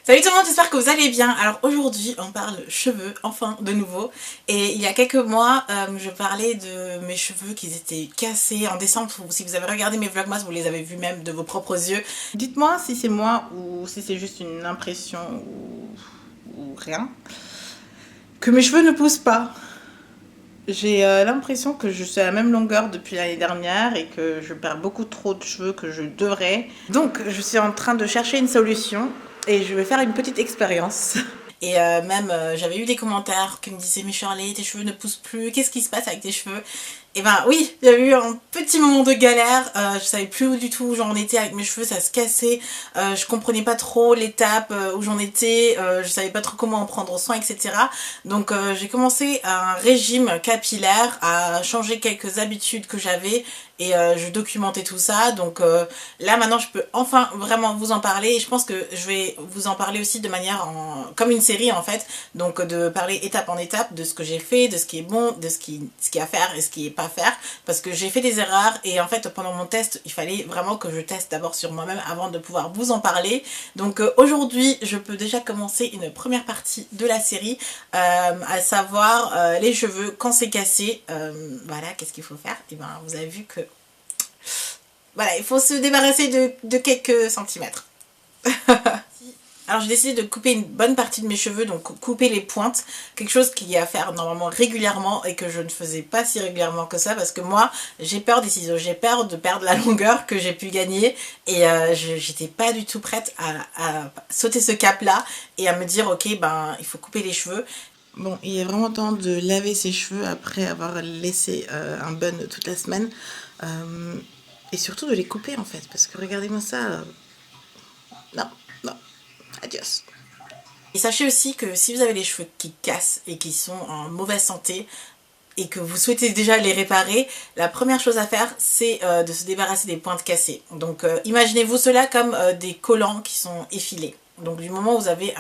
Salut tout le monde, j'espère que vous allez bien. Alors aujourd'hui on parle cheveux, enfin de nouveau. Et il y a quelques mois je parlais de mes cheveux qui étaient cassés en décembre. Si vous avez regardé mes vlogmas, vous les avez vus même de vos propres yeux. Dites-moi si c'est moi ou si c'est juste une impression ou rien. Que mes cheveux ne poussent pas. J'ai l'impression que je suis à la même longueur depuis l'année dernière et que je perds beaucoup trop de cheveux que je devrais. Donc je suis en train de chercher une solution et je vais faire une petite expérience. Et j'avais eu des commentaires qui me disaient mais Shirley, tes cheveux ne poussent plus, qu'est-ce qui se passe avec tes cheveux? Et ben oui, il y a eu un petit moment de galère, je savais plus du tout où j'en étais avec mes cheveux, ça se cassait, je comprenais pas trop l'étape où j'en étais, je savais pas trop comment en prendre soin, etc. Donc j'ai commencé un régime capillaire, à changer quelques habitudes que j'avais et je documentais tout ça. Donc là maintenant je peux enfin vraiment vous en parler et je pense que je vais vous en parler aussi de manière comme une série en fait. Donc de parler étape en étape de ce que j'ai fait, de ce qui est bon, de ce qui est à faire et ce qui est pas à faire, parce que j'ai fait des erreurs et en fait pendant mon test il fallait vraiment que je teste d'abord sur moi-même avant de pouvoir vous en parler. Donc aujourd'hui je peux déjà commencer une première partie de la série, à savoir les cheveux quand c'est cassé. Voilà, qu'est-ce qu'il faut faire? Et ben vous avez vu que voilà, il faut se débarrasser de quelques centimètres. Alors j'ai décidé de couper une bonne partie de mes cheveux, donc couper les pointes, quelque chose qui est à faire normalement régulièrement et que je ne faisais pas si régulièrement que ça, parce que moi j'ai peur des ciseaux, j'ai peur de perdre la longueur que j'ai pu gagner et j'étais pas du tout prête à sauter ce cap là et à me dire ok ben il faut couper les cheveux. Bon, il est vraiment temps de laver ses cheveux après avoir laissé un bun toute la semaine, et surtout de les couper en fait, parce que regardez-moi ça, non, non. Adios. Et sachez aussi que si vous avez les cheveux qui cassent et qui sont en mauvaise santé et que vous souhaitez déjà les réparer, la première chose à faire c'est de se débarrasser des pointes cassées. Donc imaginez-vous cela comme des collants qui sont effilés. Donc du moment où vous avez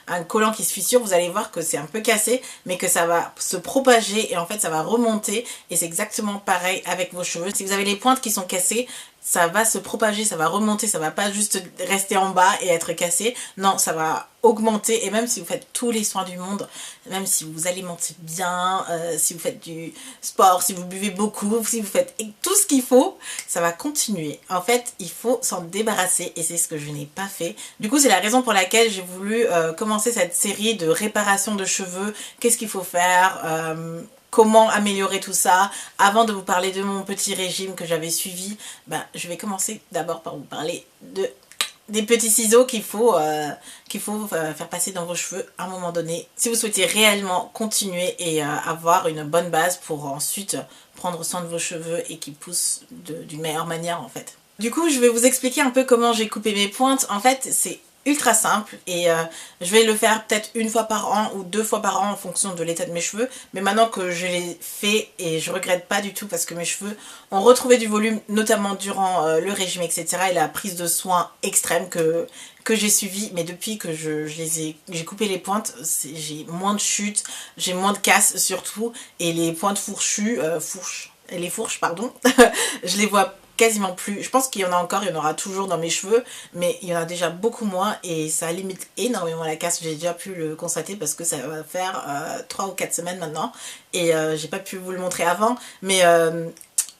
un collant qui se fissure, vous allez voir que c'est un peu cassé, mais que ça va se propager et en fait ça va remonter. Et c'est exactement pareil avec vos cheveux. Si vous avez les pointes qui sont cassées, ça va se propager, ça va remonter, ça va pas juste rester en bas et être cassé. Non, ça va augmenter. Et même si vous faites tous les soins du monde, même si vous vous alimentez bien, si vous faites du sport, si vous buvez beaucoup, si vous faites tout ce qu'il faut, ça va continuer. En fait, il faut s'en débarrasser et c'est ce que je n'ai pas fait. Du coup, c'est la raison pour laquelle j'ai voulu commencer cette série de réparation de cheveux. Qu'est-ce qu'il faut faire, comment améliorer tout ça. Avant de vous parler de mon petit régime que j'avais suivi, je vais commencer d'abord par vous parler des petits ciseaux qu'il faut faire passer dans vos cheveux à un moment donné si vous souhaitez réellement continuer et avoir une bonne base pour ensuite prendre soin de vos cheveux et qu'ils poussent d'une meilleure manière en fait. Du coup je vais vous expliquer un peu comment j'ai coupé mes pointes. En fait c'est ultra simple et je vais le faire peut-être une fois par an ou 2 fois par an en fonction de l'état de mes cheveux, mais maintenant que je l'ai fait et je regrette pas du tout parce que mes cheveux ont retrouvé du volume notamment durant le régime etc et la prise de soin extrême que j'ai suivi. Mais depuis que j'ai coupé les pointes, j'ai moins de chutes, j'ai moins de casse surtout, et les pointes fourchues, les fourches pardon, je les vois quasiment plus. Je pense qu'il y en a encore, il y en aura toujours dans mes cheveux, mais il y en a déjà beaucoup moins et ça limite énormément la casse. J'ai déjà pu le constater parce que ça va faire 3 ou 4 semaines maintenant et j'ai pas pu vous le montrer avant, mais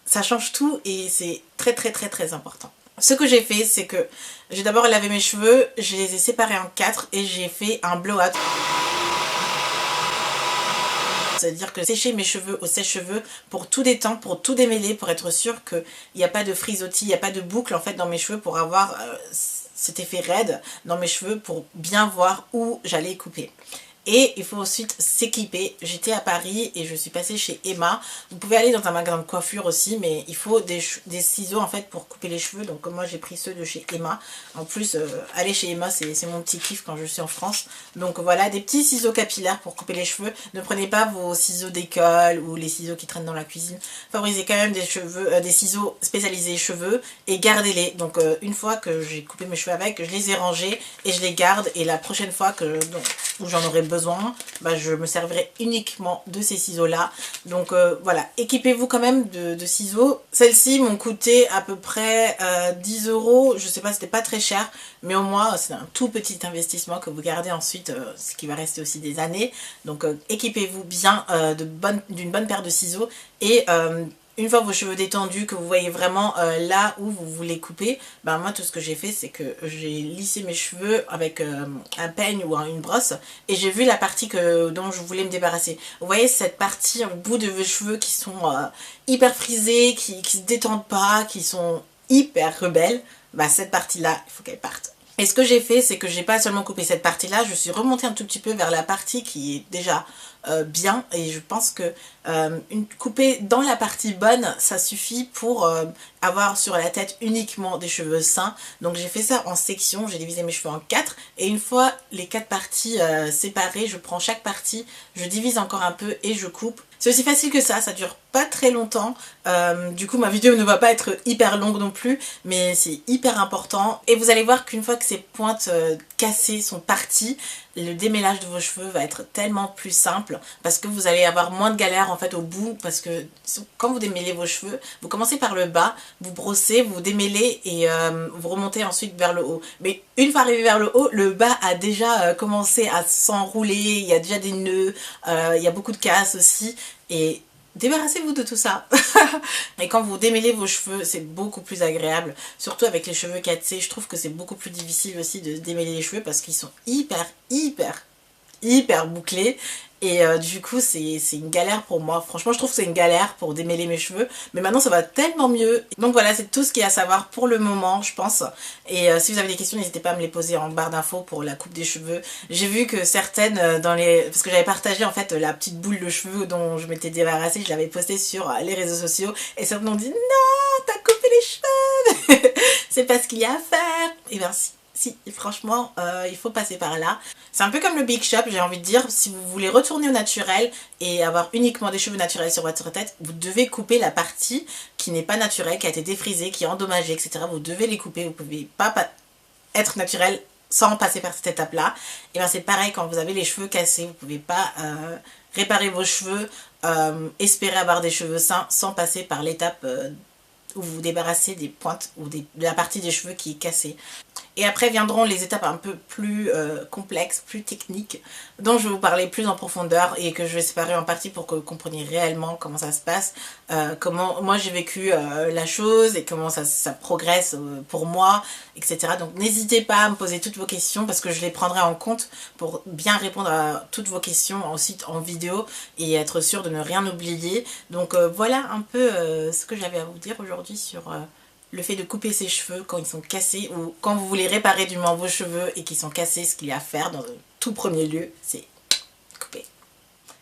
ça change tout et c'est très très très très important. Ce que j'ai fait, c'est que j'ai d'abord lavé mes cheveux, je les ai séparés en 4 et j'ai fait un blowout. C'est-à-dire que sécher mes cheveux au sèche-cheveux pour tout détendre, pour tout démêler, pour être sûr qu'il n'y a pas de frisottis, il n'y a pas de boucle en fait dans mes cheveux, pour avoir cet effet raide dans mes cheveux, pour bien voir où j'allais couper. Et il faut ensuite s'équiper. J'étais à Paris et je suis passée chez Emma. Vous pouvez aller dans un magasin de coiffure aussi, mais il faut des ciseaux en fait pour couper les cheveux. Donc moi j'ai pris ceux de chez Emma. En plus, aller chez Emma c'est mon petit kiff quand je suis en France. Donc voilà, des petits ciseaux capillaires pour couper les cheveux. Ne prenez pas vos ciseaux d'école ou les ciseaux qui traînent dans la cuisine. Favorisez quand même des ciseaux spécialisés cheveux et gardez-les. Donc une fois que j'ai coupé mes cheveux avec, je les ai rangés et je les garde. Et la prochaine fois que... où j'en aurai besoin, bah, je me servirai uniquement de ces ciseaux là. Donc voilà, équipez-vous quand même de ciseaux. Celles-ci m'ont coûté à peu près 10 euros, je sais pas, c'était pas très cher, mais au moins c'est un tout petit investissement que vous gardez ensuite, ce qui va rester aussi des années. Donc équipez-vous bien d'une bonne paire de ciseaux et une fois vos cheveux détendus, que vous voyez vraiment là où vous voulez couper, ben moi tout ce que j'ai fait c'est que j'ai lissé mes cheveux avec un peigne ou une brosse et j'ai vu la partie dont je voulais me débarrasser. Vous voyez cette partie au bout de vos cheveux qui sont hyper frisés, qui se détendent pas, qui sont hyper rebelles, ben cette partie là il faut qu'elle parte. Et ce que j'ai fait, c'est que j'ai pas seulement coupé cette partie-là, je suis remontée un tout petit peu vers la partie qui est déjà bien. Et je pense que couper dans la partie bonne, ça suffit pour avoir sur la tête uniquement des cheveux sains. Donc j'ai fait ça en sections, j'ai divisé mes cheveux en 4. Et une fois les 4 parties séparées, je prends chaque partie, je divise encore un peu et je coupe. C'est aussi facile que ça dure pas très longtemps. Du coup ma vidéo ne va pas être hyper longue non plus, mais c'est hyper important. Et vous allez voir qu'une fois que ces pointes cassées sont parties, le démêlage de vos cheveux va être tellement plus simple parce que vous allez avoir moins de galères en fait au bout, parce que quand vous démêlez vos cheveux, vous commencez par le bas, vous brossez, vous démêlez et vous remontez ensuite vers le haut. Mais une fois arrivé vers le haut, le bas a déjà commencé à s'enrouler, il y a déjà des nœuds, il y a beaucoup de casse aussi et débarrassez-vous de tout ça. Et quand vous démêlez vos cheveux, c'est beaucoup plus agréable. Surtout avec les cheveux cassés, je trouve que c'est beaucoup plus difficile aussi de démêler les cheveux parce qu'ils sont hyper bouclés. Et du coup c'est une galère pour moi. Franchement je trouve que c'est une galère pour démêler mes cheveux. Mais maintenant ça va tellement mieux. Donc voilà, c'est tout ce qu'il y a à savoir pour le moment je pense. Et si vous avez des questions, n'hésitez pas à me les poser en barre d'infos pour la coupe des cheveux. J'ai vu que certaines parce que j'avais partagé en fait la petite boule de cheveux dont je m'étais débarrassée, je l'avais postée sur les réseaux sociaux. Et certains m'ont dit non, t'as coupé les cheveux. C'est pas ce qu'il y a à faire. Et bien si, franchement, il faut passer par là. C'est un peu comme le Big Shop, j'ai envie de dire. Si vous voulez retourner au naturel et avoir uniquement des cheveux naturels sur votre tête, vous devez couper la partie qui n'est pas naturelle, qui a été défrisée, qui est endommagée, etc. Vous devez les couper, vous ne pouvez pas être naturel sans passer par cette étape-là. Et bien c'est pareil quand vous avez les cheveux cassés, vous ne pouvez pas réparer vos cheveux, espérer avoir des cheveux sains sans passer par l'étape où vous vous débarrassez des pointes ou de la partie des cheveux qui est cassée. Et après viendront les étapes un peu plus complexes, plus techniques, dont je vais vous parler plus en profondeur et que je vais séparer en partie pour que vous compreniez réellement comment ça se passe, comment moi j'ai vécu la chose et comment ça progresse pour moi, etc. Donc n'hésitez pas à me poser toutes vos questions parce que je les prendrai en compte pour bien répondre à toutes vos questions ensuite en vidéo et être sûr de ne rien oublier. Donc voilà un peu ce que j'avais à vous dire aujourd'hui sur le fait de couper ses cheveux quand ils sont cassés ou quand vous voulez réparer du moins vos cheveux et qu'ils sont cassés, ce qu'il y a à faire dans le tout premier lieu, c'est couper.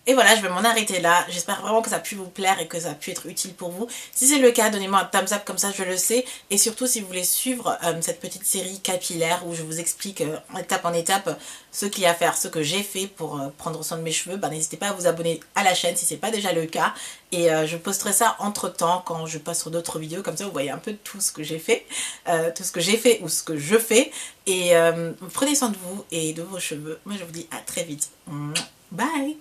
Et voilà, je vais m'en arrêter là. J'espère vraiment que ça a pu vous plaire et que ça a pu être utile pour vous. Si c'est le cas, donnez-moi un thumbs up, comme ça je le sais. Et surtout, si vous voulez suivre cette petite série capillaire où je vous explique étape en étape ce qu'il y a à faire, ce que j'ai fait pour prendre soin de mes cheveux, bah, n'hésitez pas à vous abonner à la chaîne si ce n'est pas déjà le cas. Et je posterai ça entre temps quand je passe sur d'autres vidéos. Comme ça, vous voyez un peu tout ce que j'ai fait. Tout ce que j'ai fait ou ce que je fais. Et prenez soin de vous et de vos cheveux. Moi, je vous dis à très vite. Bye!